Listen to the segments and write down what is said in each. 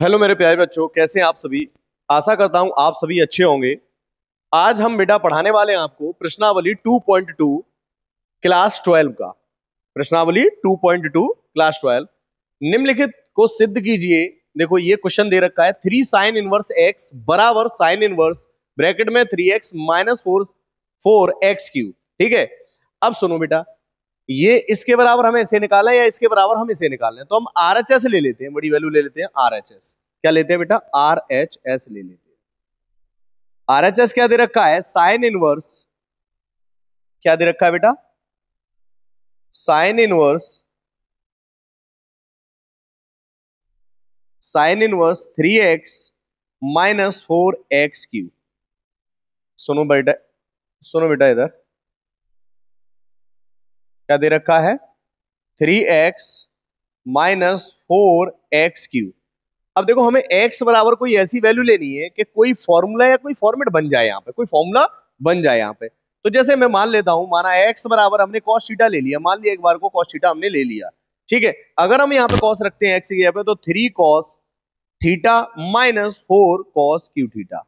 Hello मेरे प्यारे बच्चों, कैसे हैं आप सभी। आशा करता हूं आप सभी अच्छे होंगे। आज हम बेटा पढ़ाने वाले हैं आपको प्रश्नावली 2.2 क्लास 12 का। प्रश्नावली 2.2 क्लास 12 निम्नलिखित को सिद्ध कीजिए। देखो ये क्वेश्चन दे रखा है 3 साइन इनवर्स एक्स बराबर साइन इनवर्स ब्रैकेट में 3x minus four x Q. ठीक है, अब सुनो बेटा, ये इसके बराबर हमें इसे निकालना है या इसके बराबर हम इसे निकालना है, तो हम आर एच एस ले लेते हैं, बड़ी वैल्यू ले लेते हैं आर एच एस। क्या लेते हैं बेटा? आर एच एस ले लेते हैं। आर एच एस क्या दे रखा है? Sine inverse. क्या दे रखा है बेटा? Sine inverse, sine inverse 3x minus 4x Q. सुनो बेटा, सुनो बेटा, इधर क्या दे रखा है? 3x minus 4x Q. अब देखो, हमें x बराबर कोई ऐसी वैल्यू लेनी है कि कोई फॉर्मूला या कोई फॉर्मेट बन जाए, यहाँ पे कोई फॉर्मूला बन जाए यहाँ पे। तो जैसे मैं मान लेता हूं, माना x बराबर हमने cos थीटा ले लिया, मान लिया एक बार को cos थीटा हमने ले लिया। ठीक है, अगर हम यहाँ पे cos रखते हैं x की जगह पे, तो 3 cos theta minus 4 cos Q theta.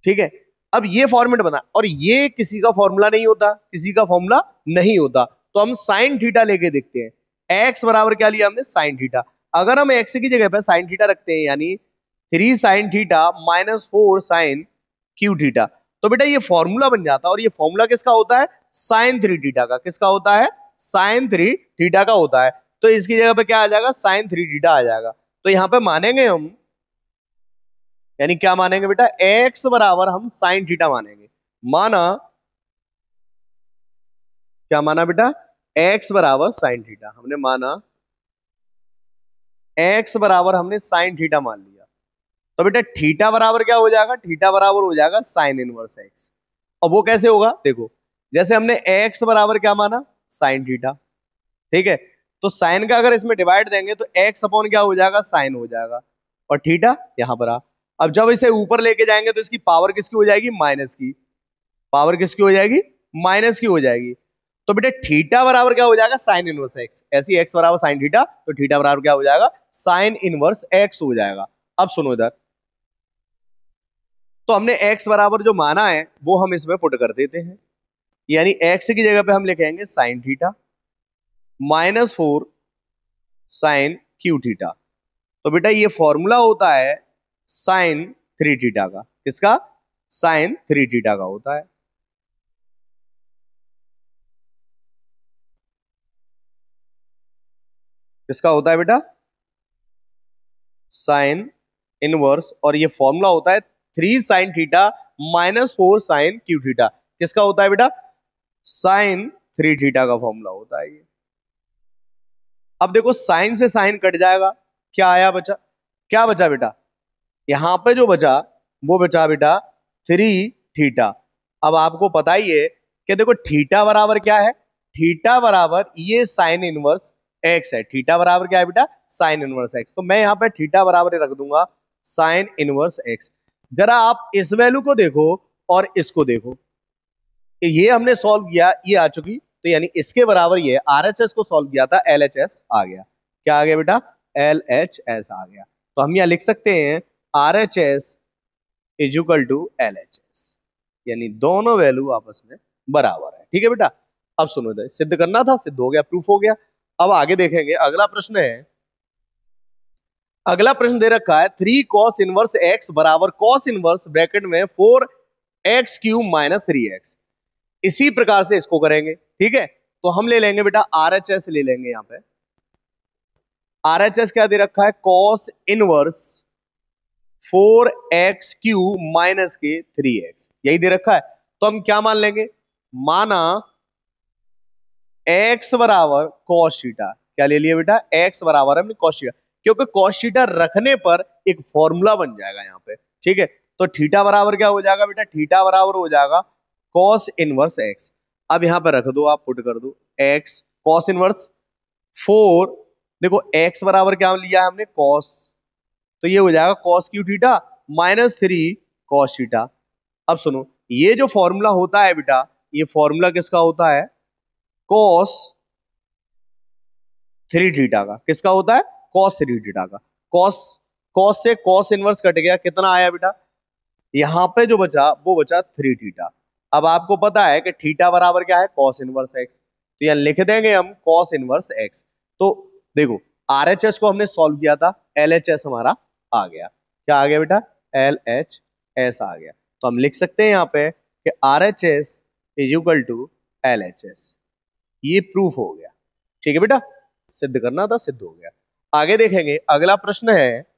ठीक है, अब ये फॉर्मेट बना, और ये किसी का फॉर्मूला नहीं होता, किसी का फॉर्मूला नहीं होता, तो हम साइन थीटा लेके देखते हैं। x बराबर क्या लिया हमने? Sine theta. अगर हम x की जगह पे साइन थीटा रखते हैं, यानी 3 sine theta minus 4 sine cube theta, तो बेटा ये फॉर्मूला बन जाता है। और ये फॉर्मूला किसका होता है? साइन 3 थीटा का। किसका होता है? साइन 3 थीटा का होता है। तो इसकी जगह पे क्या आ जाएगा? साइन 3 थीटा आ जाएगा। तो यहां पे मानेंगे हम, यानी क्या मानेंगे बेटा? x बराबर हम साइन थीटा मानेंगे। माना, क्या माना बेटा? x बराबर साइन थीटा हमने माना, x बराबर हमने साइन थीटा मान लिया। तो बेटा थीटा बराबर क्या हो जाएगा? थीटा बराबर हो जाएगा साइन इनवर्स x। अब वो कैसे होगा? देखो, जैसे हमने x बराबर क्या माना? Sine theta. ठीक है, तो साइन का अगर इसमें डिवाइड देंगे तो x अपॉन क्या हो जाएगा? साइन हो जाएगा। और थीटा यहां पर आ, अब जब इसे ऊपर लेके जाएंगे तो इसकी पावर किसकी हो जाएगी? माइनस की। पावर किसकी हो जाएगी? माइनस की हो जाएगी। तो बेटा थीटा बराबर क्या हो जाएगा? Sine inverse x. ऐसी एक्स बराबर साइन थीटा, तो थीटा बराबर क्या हो जाएगा? साइन इनवर्स एक्स हो जाएगा। अब सुनो इधर, तो हमने एक्स बराबर जो माना है वो हम इसमें पुट कर देते हैं, यानी एक्स की जगह पे हम लिखेंगे sine theta minus 4 sine cube theta. तो बेटा ये फॉर्मूला होता है साइन 3 थीटा का। किसका? साइन 3 थीटा का होता है। किसका होता है बेटा? साइन इनवर्स, और ये फॉर्मूला होता है 3 sine theta minus 4 sine cube theta. किसका होता है बेटा? साइन 3 थीटा का फॉर्मूला होता है ये। अब देखो, साइन से साइन कट जाएगा, क्या आया बचा? क्या बचा बेटा? यहां पे जो बचा वो बचा बेटा 3 थीटा। अब आपको पता ही है कि देखो थीटा बराबर क्या है? थीटा बराबर ये साइन इनवर्स एक्स है। थीटा बराबर क्या है बेटा? Sine inverse x. तो मैं यहाँ पे थीटा बराबर रख दूंगा साइन इनवर्स एक्स। जरा आप इस वैल्यू को देखो और इसको देखो, कि ये हमने सॉल्व किया, ये आ चुकी, तो यानी इसके बराबर ये आरएचएस को सॉल्व किया था, एलएचएस आ गया। क्या आ गया बेटा? एलएचएस आ गया। तो हम यहाँ लिख सकते हैं RHS is equal to LHS, यानी दोनों वैल्यू आपस में बराबर है। ठीक है बेटा, अब सुनो, इधर सिद्ध करना था, सिद्ध हो गया, प्रूफ हो गया। अब आगे देखेंगे, अगला प्रश्न है। अगला प्रश्न दे रखा है 3 cos इनवर्स x बराबर cos इनवर्स ब्रैकेट में 4x क्यूब माइनस 3x। इसी प्रकार से इसको करेंगे। ठीक है, तो हम ले लेंगे बेटा आरएचएस ले लेंगे। यहां पे आरएचएस क्या दे रखा है? cos inverse 4x cube minus के 3x, यही दे रखा है। तो हम क्या मान लेंगे? माना x बराबर cos थीटा। क्या ले लिया बेटा? x बराबर हमने cos थीटा, क्योंकि cos थीटा रखने पर एक फॉर्मूला बन जाएगा यहाँ पे। ठीक है, तो थीटा बराबर क्या हो जाएगा बेटा? थीटा बराबर हो जाएगा cos इनवर्स x। अब यहाँ पे रख दो, आप पुट कर दो x cos इनवर्स 4। देखो x बराबर क्या लिया है हमने? cos, तो ये हो जाएगा cos Q theta minus 3 cos theta. अब सुनो, ये जो फॉर्मूला होता है बेटा, ये फॉर्मूला किसका होता है? cos 3 थीटा का। किसका होता है? cos 3 थीटा का। cos कॉस से कॉस इनवर्स कट गया, कितना आया बेटा, यहाँ पे जो बचा वो बचा 3 थीटा। अब आपको पता है कि थीटा बराबर क्या है, कॉस इनवर्स एक्स, तो यहाँ लिख देंगे हम कॉस इनवर्स एक्स। तो देखो आरएचएस को हमने सॉल्व किया था, एलएचएस हमारा आ गया, क्या आ गया बेटा, एलएचएस आ गया। तो हम लिख सकते हैं यहाँ पे कि RHS is equal to LHS, ये प्रूफ हो गया। ठीक है बेटा, सिद्ध करना था, सिद्ध हो गया। आगे देखेंगे, अगला प्रश्न है,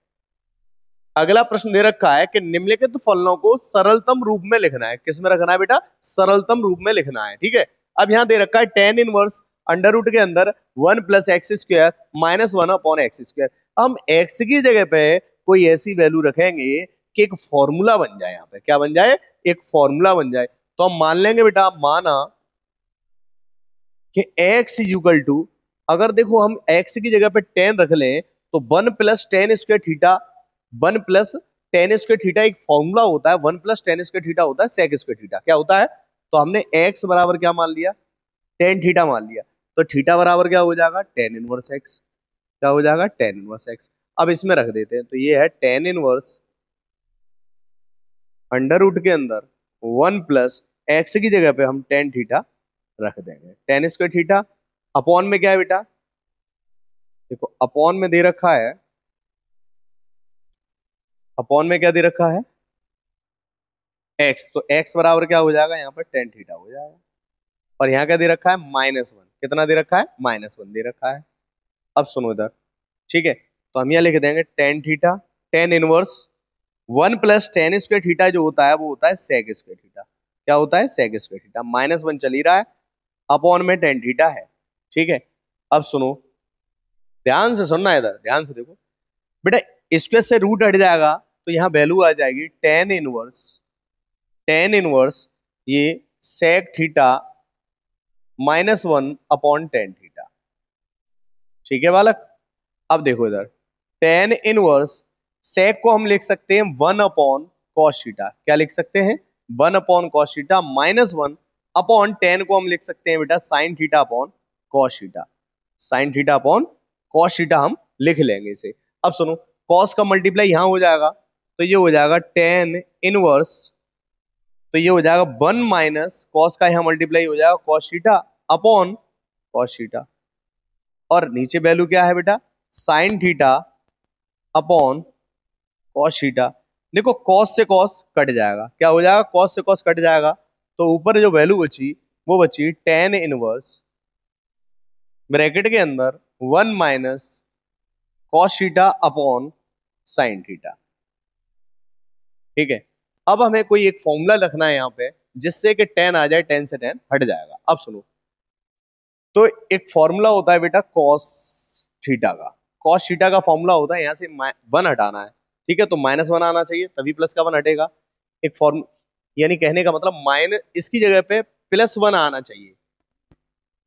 अगला प्रश्न दे रखा है कि निम्नलिखित फलनों को सरलतम रूप में लिखना है। किस में रखना है बेटा, सरलतम रूप में लिखना है। ठीक है, अब यहाँ दे रखा है टेन इनवर्स अंडर रूट के अंदर 1 plus x square minus 1 upon x square. हम एक्स की जगह पे कोई ऐसी वैल्यू रखेंगे कि एक फॉर्मूला बन जाए, यहाँ पे क्या बन जाए, एक फॉर्मूला बन जाए। तो हम मान लेंगे बेटा, माना कि x इक्वल टू, अगर देखो हम x की जगह पे 10 रख लें तो 1 plus ten square theta, 1 plus ten square theta एक फॉर्मूला होता है, 1 प्लस टेन स्क्वायर थीटा होता है सेक स्क्वायर थीटा, क्या होता है। तो हमने x बराबर क्या मान लिया, टेन थीटा मान लिया, तो थीटा बराबर क्या हो जाएगा, टेन इनवर्स एक्स, क्या हो जाएगा, टेन इनवर्स एक्स। अब इसमें रख देते हैं, तो ये है टेन इनवर्स अंडर रूट के अंदर 1 प्लस एक्स की जगह पे हम टेन थीटा रख देंगे, टेन स्क्वायर थीटा अपॉन में क्या है बेटा, देखो अपॉन में दे रखा है, अपॉन में क्या दे रखा है, एक्स, तो एक्स बराबर क्या हो जाएगा, यहाँ पर टेन थीटा हो जाएगा। और यहाँ क्या दे रखा है, माइनस वन, कितना दे रखा है, माइनस वन दे रखा है। अब सुनो इधर, ठीक है, तो हम यहाँ लिख देंगे tan theta, tan inverse 1 plus ten square theta जो होता है वो होता है सेक स्क्वायर थीटा, क्या होता है, sec square theta, minus one चल ही रहा है, अपॉन में टेन थीटा है। ठीक है, अब सुनो, ध्यान से सुनना है, इधर ध्यान से देखो बेटा, स्क्वायर से रूट हट जाएगा तो यहाँ वैल्यू आ जाएगी टेन इनवर्स, टेन इनवर्स ये sec theta minus one upon tan theta. ठीक है बालक, अब देखो इधर टेन इनवर्स सेक को हम लिख सकते हैं 1 अपॉन कॉस थीटा, क्या लिख सकते हैं, 1 upon cos theta, minus 1 upon ten को हम लिख सकते हैं बेटा sign theta upon cos theta, sign theta upon cos theta हम लिख लेंगे इसे। अब सुनो, कॉस का मल्टीप्लाई यहां हो जाएगा, तो ये हो जाएगा टेन इनवर्स, तो ये हो जाएगा 1 माइनस कॉस का यहाँ मल्टीप्लाई हो जाएगा cos theta upon cos theta, और नीचे वैल्यू क्या है बेटा, sign theta upon cos theta. देखो कॉस से कॉस कट जाएगा, क्या हो जाएगा, कॉस से कॉस कट जाएगा, तो ऊपर जो वैल्यू बची वो बची टेन इनवर्स ब्रैकेट के अंदर 1 minus cos theta upon sine theta. ठीक है, अब हमें कोई एक फॉर्मूला रखना है यहाँ पे जिससे कि टेन आ जाए, टेन से टेन हट जाएगा। अब सुनो, तो एक फॉर्मूला होता है बेटा कॉस थीटा का, कॉस थीटा का फॉर्मूला होता है, यहाँ से वन हटाना है, ठीक है, तो माइनस वन आना चाहिए तभी प्लस का वन हटेगा। एक फॉर्म, यानी कहने का मतलब माइनस, इसकी जगह पे प्लस वन आना चाहिए,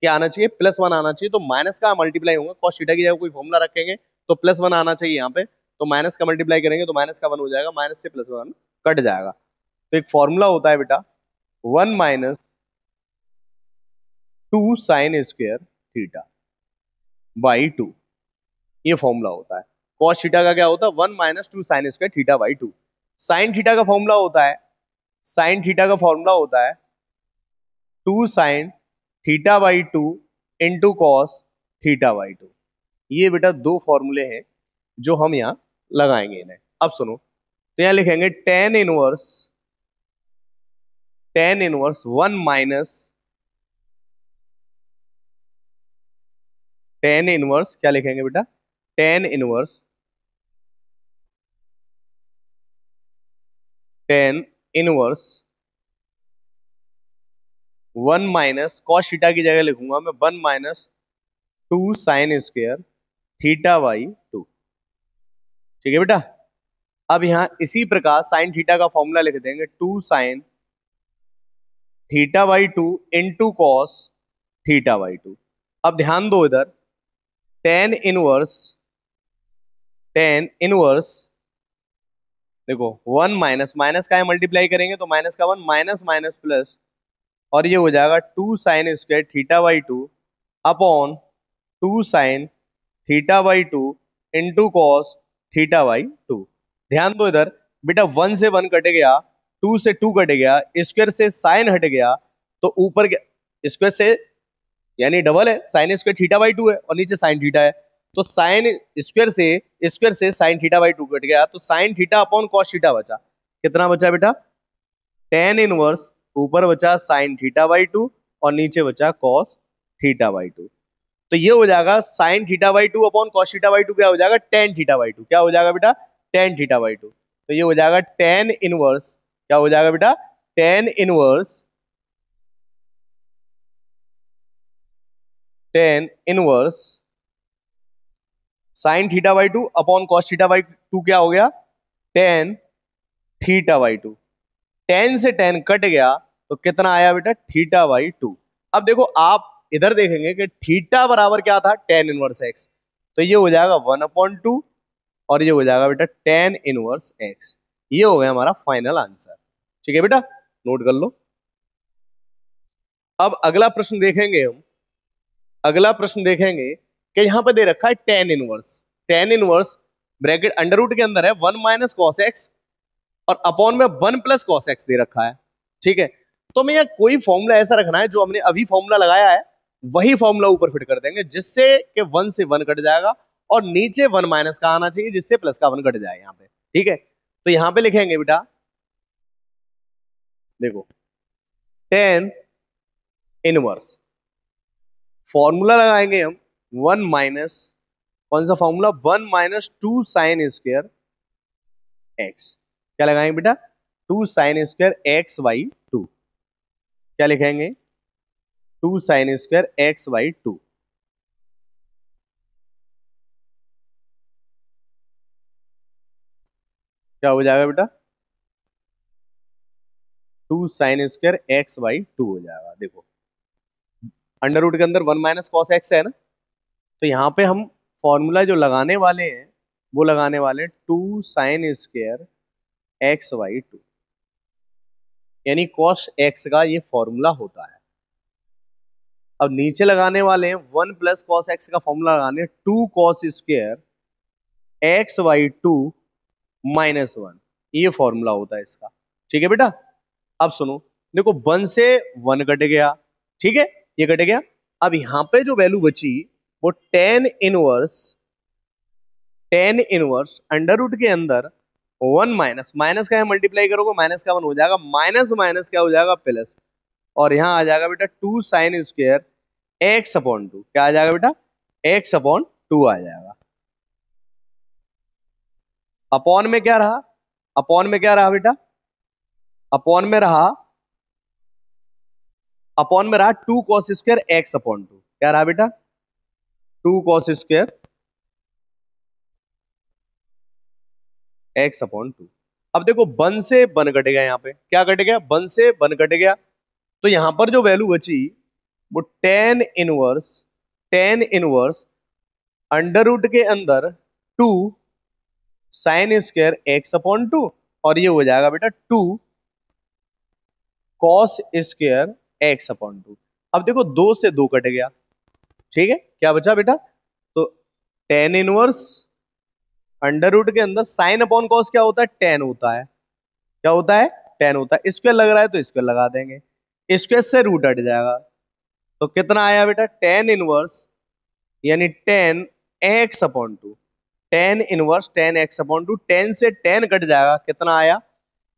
क्या आना चाहिए, प्लस वन आना चाहिए, तो माइनस का मल्टीप्लाई होगा, कॉस थीटा की जगह कोई फॉर्मूला रखेंगे तो प्लस वन आना चाहिए यहाँ पे, तो माइनस का मल्टीप्लाई करेंगे तो माइनस का वन हो जाएगा, माइनस से प्लस वन कट जाएगा। तो एक फॉर्मूला होता है बेटा 1 minus 2 sine square theta by 2, ये फॉर्मूला होता है। कॉस थीटा का क्या होता है, 1 minus 2 sine square theta by 2। Sine theta का फॉर्मूला होता है, साइन थीटा का फॉर्मूला होता है 2 sine theta by 2 into cos theta by 2। ये बेटा दो फॉर्मूले हैं जो हम यहाँ लगाएंगे इन्हें। अब सुनो, तो यहाँ लिखेंगे tan inverse 1 minus tan inverse, क्या लिखेंगे बेटा, ten inverse tan inverse 1 minus cos theta की जगह लिखूंगा मैं 1 minus 2 sine square theta by 2। ठीक है बेटा, अब यहां इसी प्रकार साइन थीटा का फॉर्मूला लिख देंगे 2 sine theta by 2 into cos theta by 2। अब ध्यान दो इधर, टेन इनवर्स देखो 1 माइनस, माइनस का मल्टीप्लाई करेंगे तो माइनस का 1, माइनस माइनस प्लस, और ये हो जाएगा 2 sine square theta by 2 upon 2 sine theta by 2 into cos theta by two. ध्यान दो इधर बेटा, 1 से 1 कट गया, 2 से 2 कट गया, स्क्वायर से साइन हट गया, तो ऊपर स्क्वायर से यानी डबल है, sine square theta by two है और नीचे साइन थीटा है, तो साइन स्क्वायर से sine theta by two cut गया, तो sign theta upon cos theta बचा। कितना बचा बेटा? टेन इनवर्स, ऊपर बचा साइन थीटा बाई टू और नीचे बचा कॉस थीटा बाई टू। तो ये हो जाएगा sine theta by two upon cos theta by two, क्या हो जाएगा? Tan theta by two. क्या हो जाएगा बेटा? Tan theta by two. तो ये हो जाएगा टेन इनवर्स, क्या हो जाएगा बेटा? Ten inverse, tan inverse sine theta by two upon cos theta by two, क्या हो गया? Tan theta by two. Ten से टेन कट गया तो कितना आया बेटा? Theta by two. अब देखो आप इधर देखेंगे कि थीटा बराबर क्या था? टेन इनवर्स एक्स, तो ये हो जाएगा वन अपॉन टू और ये हो जाएगा बेटा टेन इनवर्स एक्स। ये हो गया हमारा फाइनल आंसर। ठीक है बेटा, नोट कर लो। अब अगला प्रश्न देखेंगे हम। अगला प्रश्न देखेंगे कि यहां पर दे रखा है tan inverse. Tan inverse bracket under root के अंदर है वन माइनस कॉस एक्स और अपॉन में वन प्लस कॉस एक्स दे रखा है। ठीक है, तो हमें यहाँ कोई फॉर्मूला ऐसा रखना है जो हमने अभी फॉर्मूला लगाया है वही फॉर्मूला ऊपर फिट कर देंगे, जिससे कि वन से वन कट जाएगा और नीचे वन माइनस का आना चाहिए जिससे प्लस का वन कट जाए यहाँ पे। ठीक है, तो यहाँ पे लिखेंगे बेटा, देखो टेन इनवर्स, फॉर्मूला लगाएंगे हम वन माइनस, कौन सा formula? One minus two sine square x. क्या लगाएंगे बेटा? Two sine square x by two. क्या लिखेंगे? Two sine square x by two. क्या हो जाएगा बेटा? Two sine square x by two हो जाएगा। देखो अंडर रूट के अंदर वन माइनस कॉस एक्स है ना, तो यहाँ पे हम फॉर्मूला जो लगाने वाले हैं वो लगाने वाले two sine square x by two, यानी कॉस एक्स का ये फॉर्मूला होता है। अब नीचे लगाने वाले हैं वन प्लस कॉस एक्स का फॉर्मूला लगाने, two cos square x by two minus one, ये फॉर्मूला होता है इसका। ठीक है बेटा, अब सुनो, देखो वन से वन कट गया, ठीक है, ये कट गया। अब यहां पे जो वैल्यू बची वो टेन इनवर्स अंडर रूट के अंदर वन माइनस, माइनस का मल्टीप्लाई करोगे माइनस का वन हो जाएगा, माइनस माइनस क्या हो जाएगा? प्लस, और यहां आ जाएगा बेटा two sine square x upon two. क्या आ जाएगा बेटा? एक्स अपॉन टू आ जाएगा। अपॉन में क्या रहा? अपॉन में क्या रहा बेटा? अपॉन में रहा, अपॉन में रहा two cos square x upon two. क्या रहा बेटा? Two cos square x upon two. अब देखो वन से वन कट गया, यहाँ पे क्या कट गया? वन से वन कट गया, तो यहां पर जो वैल्यू बची वो टेन इनवर्स अंडर रूट के अंदर two sine square x upon two, और ये हो जाएगा बेटा two cos square x upon two. अब देखो दो से दो कट गया, ठीक है, क्या बचा बेटा? तो टेन इनवर्स अंडर रूट के अंदर साइन अपॉन कॉस क्या होता है? टेन होता है। क्या होता है? टेन होता है। स्क्वायर लग रहा है तो स्क्वायर लगा देंगे, स्क्वायर से रूट हट जाएगा, तो कितना आया बेटा? टेन इनवर्स यानी ten x upon to, ten inverse ten x upon to, ten से टेन कट जाएगा, कितना आया?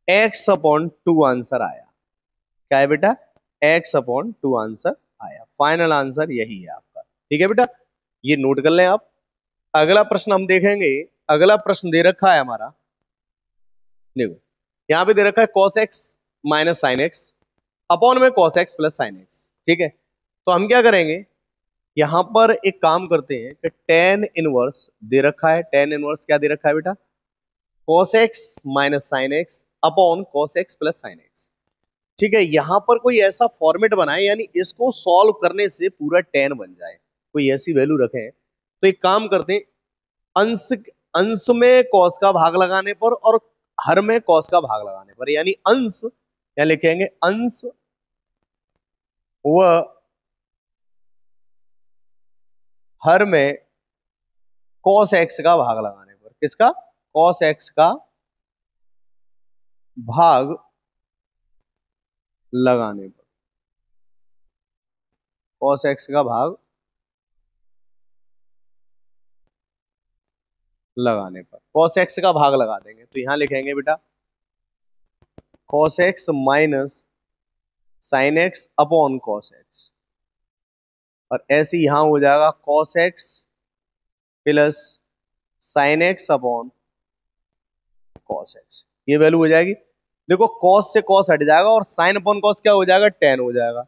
एक्स अपॉन टू आंसर आया। क्या है बेटा? एक्स अपॉन टू आंसर आया। फाइनल आंसर यही है आपका। ठीक है बेटा, ये नोट कर लें आप। अगला प्रश्न हम देखेंगे। अगला प्रश्न दे रखा है हमारा, देखो यहां पे दे रखा है cos x minus sine x upon में cos x plus sine x. ठीक है, तो हम क्या करेंगे, यहां पर एक काम करते हैं कि टेन इनवर्स दे रखा है, टेन इनवर्स क्या दे रखा है बेटा? cos x minus sine x upon cos x plus sine x. ठीक है, यहां पर कोई ऐसा फॉर्मेट बनाए यानी इसको सॉल्व करने से पूरा टेन बन जाए, कोई ऐसी वैल्यू रखें। तो एक काम करते हैं, अंश अंश में कॉस का भाग लगाने पर और हर में कॉस का भाग लगाने पर, यानी अंश या लिखेंगे अंश व हर में कॉस एक्स का भाग लगाने पर किसका? cos x का भाग लगाने पर, cos x का भाग लगाने पर, cos x का भाग लगा देंगे तो यहां लिखेंगे बेटा cos x minus sin x upon cos x, और ऐसे यहां हो जाएगा cos x plus sin x upon cos x, ये वैल्यू हो जाएगी। देखो cos से cos हट जाएगा और sin अपॉन cos क्या हो जाएगा? tan हो जाएगा,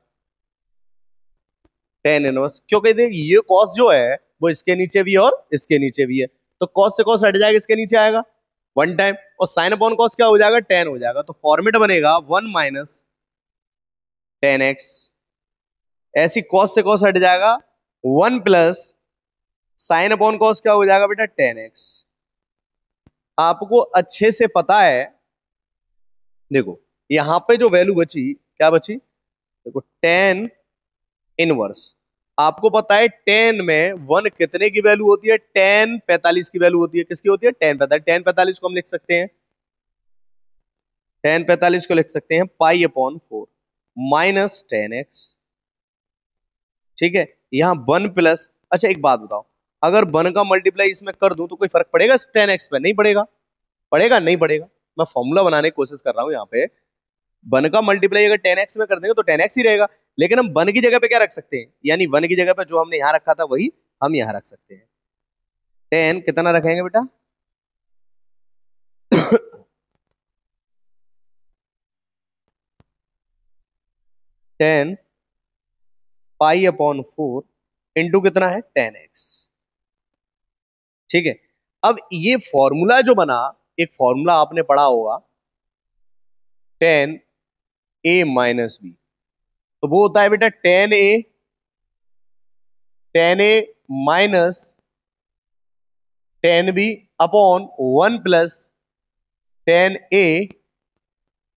tan इनवर्स, क्योंकि देख ये cos जो है वो इसके नीचे भी है और इसके नीचे भी है, तो cos से cos हट जाएगा, इसके नीचे आएगा वन टाइम, और sin अपॉन cos क्या हो जाएगा? tan हो जाएगा, तो फॉर्मेट बनेगा 1 माइनस tan x, ऐसी cos से cos हट जाएगा 1 प्लस sin अपॉन cos क्या हो जाएगा बेटा? tan x। आपको अच्छे से पता है, देखो यहां पे जो वैल्यू बची, क्या बची? देखो tan इनवर्स, आपको पता है tan में 1 कितने की वैल्यू होती है? tan 45 की वैल्यू होती है। किसकी होती है? tan 45। tan 45 को हम लिख सकते हैं, tan 45 को लिख सकते हैं pi upon 4 minus tan x, ठीक है। यहां 1 प्लस, अच्छा एक बात बताओ, अगर 1 का मल्टीप्लाई इसमें कर दूं तो कोई फर्क पड़ेगा tan x पे? नहीं पड़ेगा। पड़ेगा? नहीं पड़ेगा। मैं फॉर्मूला बनाने की कोशिश कर रहा हूं यहाँ पे, 1 का मल्टीप्लाई अगर tan x में कर देंगे तो tan x ही रहेगा, लेकिन हम 1 की जगह पे क्या रख सकते हैं? यानी 1 की जगह पे जो हमने यहां रखा था वही हम यहां रख सकते हैं। tan कितना रखेंगे बेटा? tan पाई अपॉन 4 इंटू कितना है? tan x, ठीक है। अब ये फॉर्मूला जो बना, एक फॉर्मूला आपने पढ़ा होगा tan a माइनस बी, तो वो होता है बेटा tan a minus tan b upon 1 plus tan a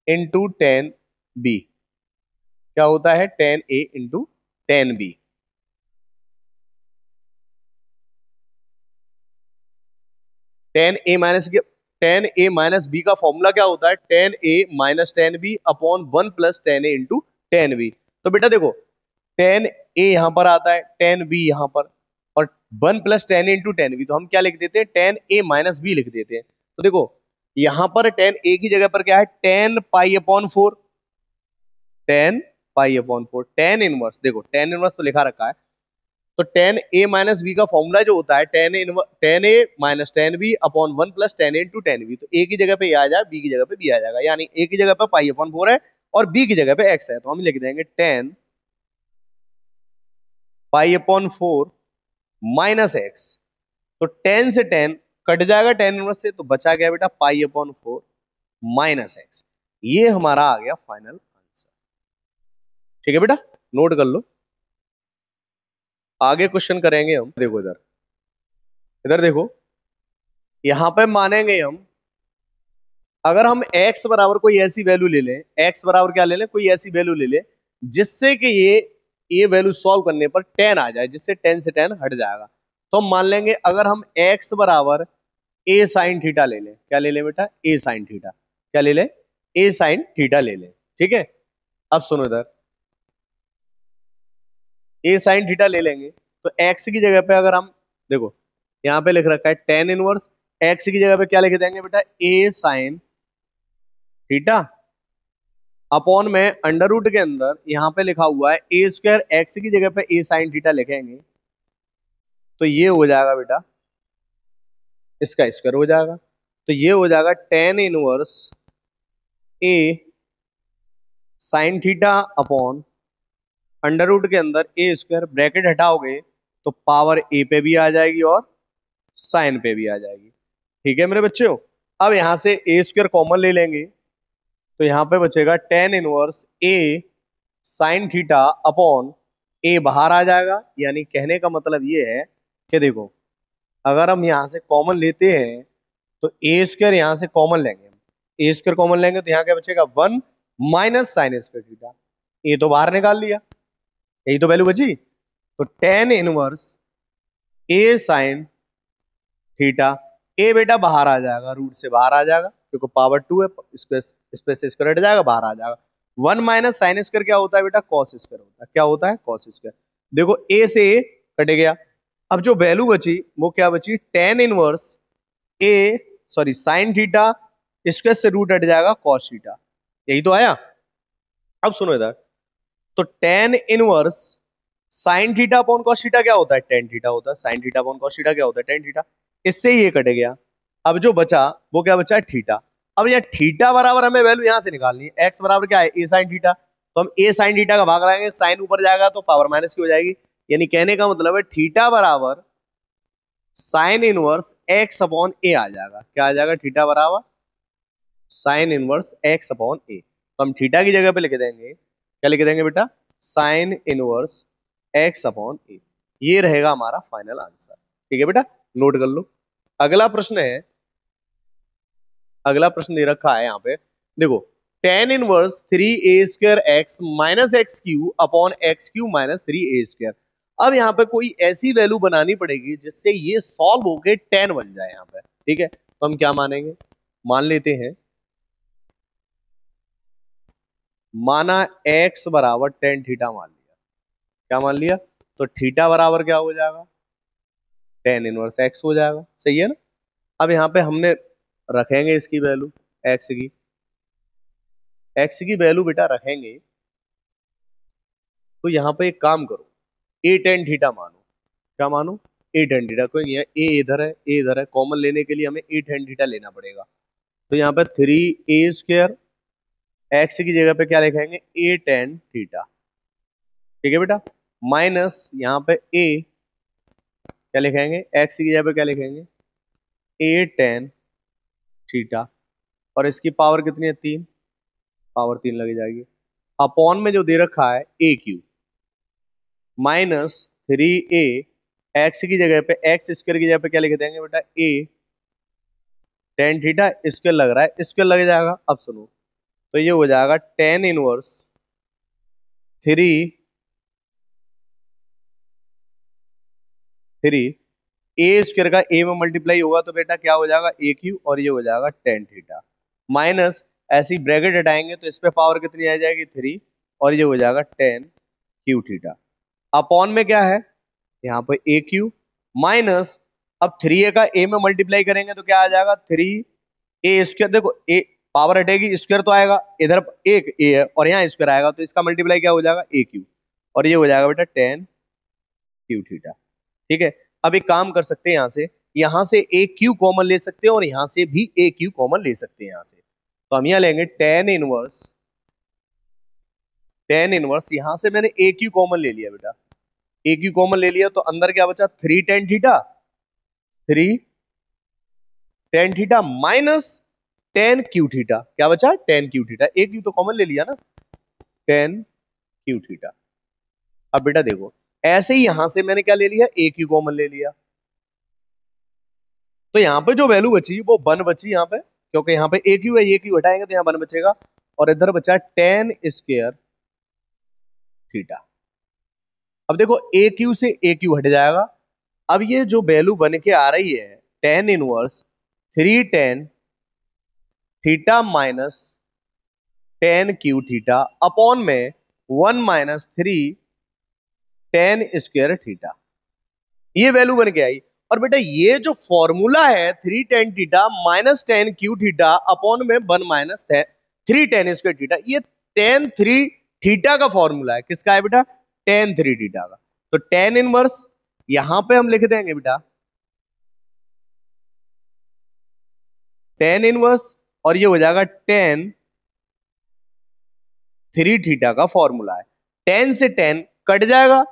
into tan b, क्या होता है? tan a into tan b। tan a minus b का फॉर्मूला क्या होता है? tan a minus tan b upon 1 plus tan a into tan b। तो बेटा देखो tan a यहां पर आता है, tan b यहां पर, और 1 plus tan a into tan b, तो हम क्या लिख देते हैं? tan a माइनस b लिख देते हैं। तो देखो यहां पर tan a की जगह पर क्या है? tan pi upon 4, tan pi upon 4, tan inverse, देखो tan इनवर्स तो लिखा रखा है, तो tan a माइनस b का फॉर्मूला जो होता है tan a minus tan b upon 1 plus tan a into tan b, तो a की जगह पे a आ जाए, b की जगह पे b आ जाएगा, यानी a की जगह पे पाई अपॉन 4 है और b की जगह पे x है, तो हम लिख देंगे tan pi upon 4 minus x, तो tan से tan कट जाएगा tan इनवर्स से, तो बचा गया बेटा पाई अपॉन 4 माइनस x। ये हमारा आ गया फाइनल आंसर, ठीक है बेटा, नोट कर लो। आगे क्वेश्चन करेंगे हम, देखो इधर, इधर देखो, यहां पे मानेंगे हम, अगर हम x बराबर कोई ऐसी वैल्यू ले लें, x बराबर क्या ले लें? कोई ऐसी वैल्यू ले लें जिससे कि ये वैल्यू सॉल्व करने पर tan आ जाए, जिससे tan से tan हट जाएगा, तो हम मान लेंगे अगर हम x बराबर a साइन थीटा ले लें, क्या ले लें बेटा? a साइन थीटा, क्या ले लें? a साइन थीटा ले लें, ठीक है। अब सुनो इधर, a साइन थीटा ले लेंगे तो x की जगह पे अगर हम, देखो यहाँ पे लिख रखा है tan इनवर्स, x की जगह पे क्या लिख देंगे बेटा? a साइन थीटा अपॉन में अंडर रूट के अंदर यहाँ पे लिखा हुआ है ए स्क्वायर, एक्स की जगह पे a साइन थीटा लिखेंगे तो ये हो जाएगा बेटा, इसका स्क्वायर हो जाएगा, तो ये हो जाएगा tan inverse a sine theta upon under root के अंदर ए स्क्वायर, ब्रैकेट हटाओगे तो पावर a पे भी आ जाएगी और साइन पे भी आ जाएगी, ठीक है मेरे बच्चों। अब यहां से ए स्क्वायर कॉमन ले लेंगे तो यहां पे बचेगा tan inverse a sine theta upon a बाहर आ जाएगा, यानी कहने का मतलब ये है कि देखो अगर हम यहां से कॉमन लेते हैं तो ए स्क्वायर यहां से कॉमन लेंगे, ए स्क्वायर कॉमन लेंगे तो यहाँ क्या बचेगा? 1 माइनस साइन स्क्वायर थीटा, ए तो बाहर निकाल लिया, यही तो वैल्यू बची, तो tan inverse a sine theta ए बेटा बाहर आ जाएगा, रूट से बाहर आ जाएगा क्योंकि पावर 2 है, स्पेस से स्क्वायर हट जाएगा, बाहर आ जाएगा। 1 माइनस साइन स्क्वायर क्या होता है बेटा, कॉस स्क्वायर होता है। क्या होता है, कॉस स्क्वायर। देखो ए से ए कट गया, अब जो वैल्यू बची वो क्या बची, टेन इनवर्स ए सॉरी साइन थीटा स्क्वायर से रूट हट जाएगा कॉस थीटा, यही तो आया। अब सुनो इधर, तो tan inverse sine theta upon cos theta क्या होता है, टेन थीटा होता है। Sign theta upon cos theta क्या होता है, टेन थीटा। इससे ही ये कट गया, अब जो बचा वो क्या बचा, थीटा। अब यहाँ थीटा बराबर हमें वैल्यू यहां से निकालनी है, एक्स बराबर क्या है, ए साइन थीटा। तो हम ए साइन थीटा का भाग लगाएंगे, साइन ऊपर जाएगा तो पावर माइनस की हो जाएगी, यानी कहने का मतलब है थीटा बराबर साइन इनवर्स एक्स अपॉन ए आ जाएगा। क्या आ जाएगा, थीटा बराबर साइन इनवर्स एक्स अपॉन ए। तो हम थीटा की जगह पे लिख देंगे, क्या लिख देंगे बेटा, साइन इनवर्स एक्स अपॉन ए। ये रहेगा हमारा फाइनल आंसर। ठीक है बेटा, नोट कर लो। अगला प्रश्न है, अगला प्रश्न दे रखा है यहाँ पे, देखो tan inverse 3a² x minus x Q upon x Q minus 3a²। अब यहाँ पे कोई ऐसी वैल्यू बनानी पड़ेगी जिससे ये सॉल्व होके 10 बन जाए यहाँ पे। ठीक है, तो हम क्या मानेंगे, मान लेते हैं, माना x बराबर टेन थीटा मान लिया। क्या मान लिया, तो थीटा बराबर क्या हो जाएगा, टेन इनवर्स x हो जाएगा। सही है ना। अब यहाँ पे हमने रखेंगे इसकी वैल्यू, x की वैल्यू बेटा रखेंगे, तो यहाँ पे एक काम करो, ए टेन थीटा मानो। क्या मानो, ए टेन थीटा। कोई ये ए इधर है, ए इधर है, कॉमन लेने के लिए हमें ए टेन थीटा लेना पड़ेगा। तो यहाँ पे 3a² एक्स की जगह पे क्या लिखेंगे, ए टेन थीटा। ठीक है बेटा, माइनस यहाँ पे ए क्या लिखेंगे, एक्स की जगह पे क्या लिखेंगे, ए टेन थीटा। और इसकी पावर कितनी है, 3, पावर 3 लग जाएगी। अपॉन में जो दे रखा है ए क्यू माइनस 3a एक्स की जगह पे एक्स स्क्वायर की जगह पे क्या लिख देंगे बेटा, ए टेन थीटा स्क्वायर लग रहा है, स्क्वायर लग जाएगा। अब सुनो, तो ये हो जाएगा टेन इनवर्स 3 ए स्क्वायर का ए में मल्टीप्लाई होगा तो बेटा क्या हो जाएगा, ए क्यू, और ये हो जाएगा टेन थीटा। माइनस ऐसी ब्रैकेट हटाएंगे तो इस पे पावर कितनी आ जाएगी, 3, और ये हो जाएगा टेन क्यू थीटा। अपॉन में क्या है, यहाँ पे ए क्यू माइनस, अब 3a का a में मल्टीप्लाई करेंगे तो क्या आ जाएगा, 3a²। देखो ए पावर हटेगी, स्क्वायर तो आएगा, इधर एक a है और यहाँ स्क्वायर आएगा, तो इसका मल्टीप्लाई क्या हो जाएगा, ए क्यू, और ये हो जाएगा बेटा टेन क्यू थीटा। ठीक है, अब एक काम कर सकते हैं, यहां से ए क्यू कॉमन ले सकते हैं और यहां से भी ए क्यू कॉमन ले सकते हैं। यहां से तो हम यहाँ लेंगे टेन इनवर्स, यहां से मैंने ए क्यू कॉमन ले लिया बेटा, ए क्यू कॉमन ले लिया, तो अंदर क्या बचा, 3 tan theta minus 10 Q theta. क्या बचा, 10 क्यू थीटा, ए क्यू तो कॉमन ले लिया ना, 10 क्यू थीटा। अब बेटा देखो, ऐसे ही यहां से मैंने क्या ले लिया, ए क्यू कॉमन ले लिया, तो यहाँ पे जो वैल्यू बची वो 1 बची यहाँ पे, क्योंकि यहाँ पे ए क्यू है, ए क्यू हटाएंगे तो यहाँ 1 बचेगा, और इधर बचा टेन स्क्वायर थीटा। अब देखो ए क्यू से ए क्यू हट जाएगा, अब ये जो वैल्यू बन के आ रही है tan inverse 3 tan theta minus 10 Q theta upon में 1 माइनस 3 टेन स्क्वायर थीटा, ये वैल्यू बन के आई। और बेटा ये जो फॉर्मूला है 3 tan theta minus 10 Q theta upon में 1 माइनस 3 टेन स्क्वायर थीटा, ये टेन 3 थीटा का फॉर्मूला है। किसका है बेटा, टेन 3 थीटा का। तो टेन इनवर्स यहां पे हम लिख देंगे बेटा टेन इनवर्स, और ये हो जाएगा टेन 3 थीटा का फॉर्मूला है। 10 से 10 कट जाएगा,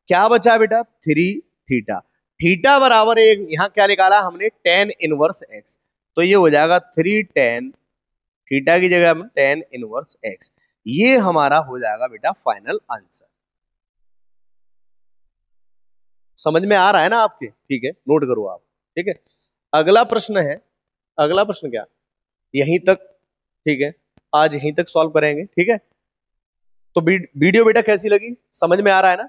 क्या बचा बेटा, 3 थीटा। थीटा बराबर एक, यहां क्या निकाला हमने, टेन इनवर्स एक्स, तो ये हो जाएगा 3 टेन थीटा की जगह हम टेन इनवर्स एक्स। ये हमारा हो जाएगा बेटा फाइनल आंसर। समझ में आ रहा है ना आपके, ठीक है, नोट करो आप। ठीक है, अगला प्रश्न है, अगला प्रश्न क्या, यहीं तक, ठीक है, आज यहीं तक सॉल्व करेंगे। ठीक है, तो वीडियो बेटा कैसी लगी, समझ में आ रहा है ना,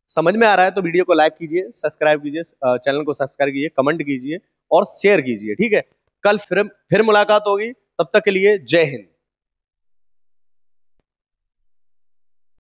समझ में आ रहा है तो वीडियो को लाइक कीजिए, सब्सक्राइब कीजिए, चैनल को सब्सक्राइब कीजिए, कमेंट कीजिए, और शेयर कीजिए। ठीक है, कल फिर मुलाकात होगी, तब तक के लिए जय हिंद।